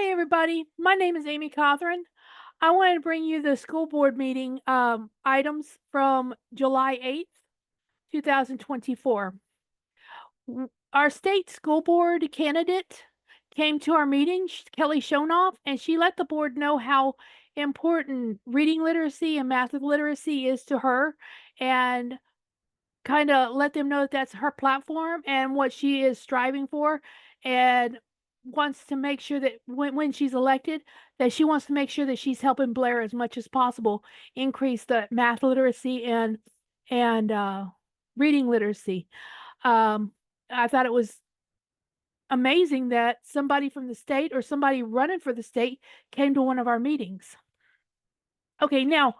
Hi, everybody. My name is Amy Cawthron. I wanted to bring you the school board meeting items from July 8th, 2024. Our state school board candidate came to our meeting, Kelly Shonoff, and she let the board know how important reading literacy and math literacy is to her and kind of let them know that that's her platform and what she is striving for, and wants to make sure that when she's elected, that she wants to make sure that she's helping Blair as much as possible increase the math literacy and reading literacy. Um, I thought it was amazing that somebody from the state or somebody running for the state came to one of our meetings. Okay, now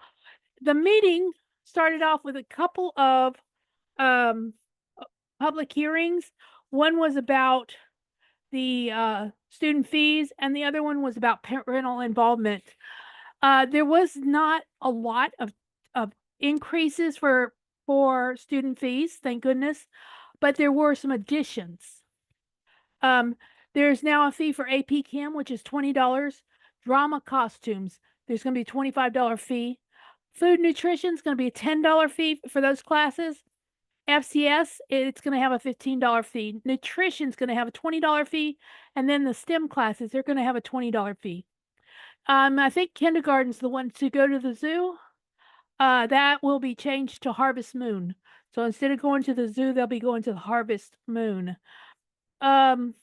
the meeting started off with a couple of um, public hearings. One was about the student fees, and the other one was about parental involvement. There was not a lot of increases for student fees, thank goodness, but there were some additions. There's now a fee for AP Chem, which is $20. Drama costumes, there's going to be a $25 fee. Food nutrition is going to be a $10 fee for those classes. FCS, it's going to have a $15 fee. Nutrition's going to have a $20 fee, and then the STEM classes, they're going to have a $20 fee. I think kindergarten's the one to go to the zoo. That will be changed to Harvest Moon. So instead of going to the zoo, they'll be going to the Harvest Moon. Breakfast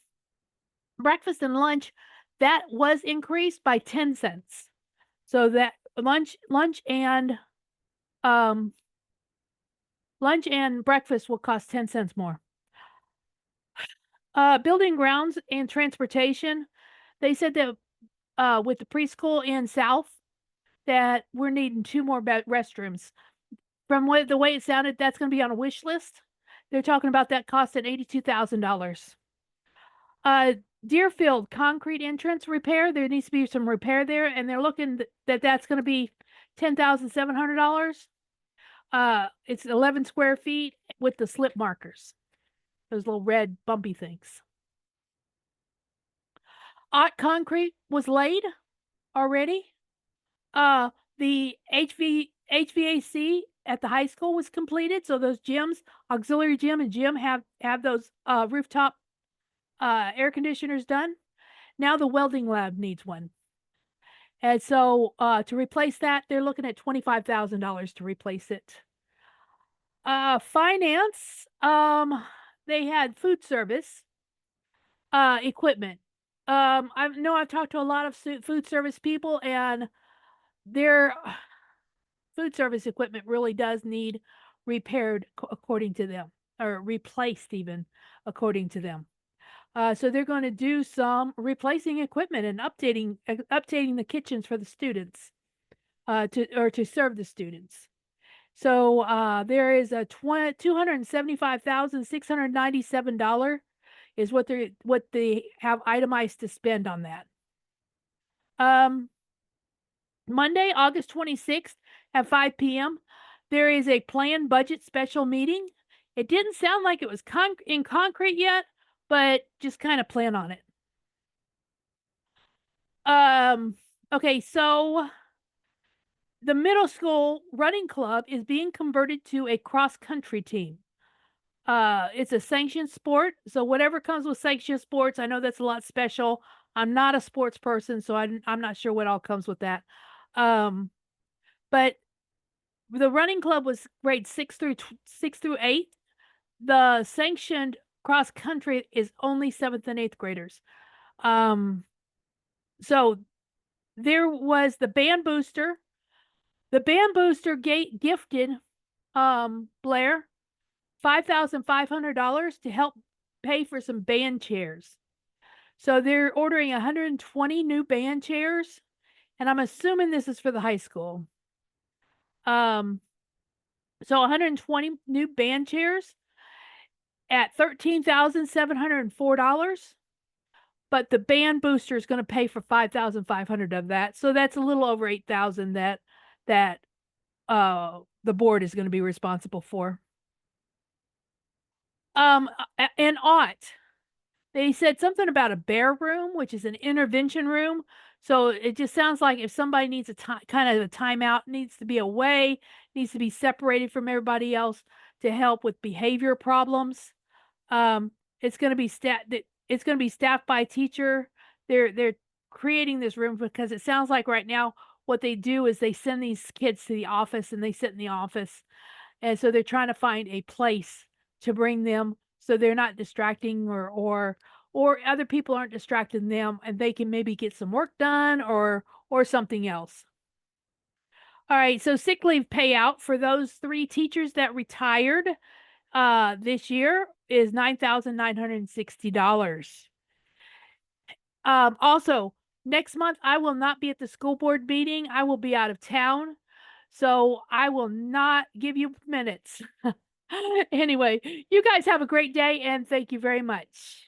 and lunch, that was increased by 10 cents. So that lunch and breakfast will cost 10 cents more. Building grounds and transportation, they said that with the preschool in South, that we're needing 2 more restrooms. From the way it sounded, that's going to be on a wish list. They're talking about that cost at $82,000. Deerfield concrete entrance repair, there needs to be some repair there, and they're looking that's going to be $10,700. It's 11 square feet with the slip markers, those little red bumpy things. Concrete was laid already. The HVAC at the high school was completed, so those gyms, auxiliary gym and gym, have those rooftop air conditioners done. Now the welding lab needs one. And so to replace that, they're looking at $25,000 to replace it. Finance, they had food service equipment. I know I've talked to a lot of food service people, and their food service equipment really does need repaired according to them, or replaced even according to them. So they're going to do some replacing equipment and updating the kitchens for the students to serve the students. So there is a $275,697 is what they have itemized to spend on that. Monday, August 26th at 5 p.m., there is a planned budget special meeting. It didn't sound like it was in concrete yet, but just kind of plan on it. Okay, so the middle school running club is being converted to a cross-country team. It's a sanctioned sport, so whatever comes with sanctioned sports, I know that's a lot special. I'm not a sports person, so I'm not sure what all comes with that. But the running club was grade 6 through 8. The sanctioned cross country is only 7th and 8th graders. So there was the band booster. The band booster gifted Blair $5,500 to help pay for some band chairs. So they're ordering 120 new band chairs, and I'm assuming this is for the high school. So 120 new band chairs at $13,704. But the band booster is going to pay for 5,500 of that. So that's a little over 8,000 that the board is going to be responsible for. And They said something about a bear room, which is an intervention room. So it just sounds like if somebody needs a kind of a timeout, needs to be away, needs to be separated from everybody else to help with behavior problems. Um, it's going to be it's going to be staffed by a teacher. They're creating this room because it sounds like right now what they do is they send these kids to the office and they sit in the office, and so they're trying to find a place to bring them so they're not distracting or other people aren't distracting them and they can maybe get some work done or something else. All right, so sick leave payout for those 3 teachers that retired this year is $9,960. Also, next month I will not be at the school board meeting. I will be out of town, so I will not give you minutes. Anyway, you guys have a great day and thank you very much.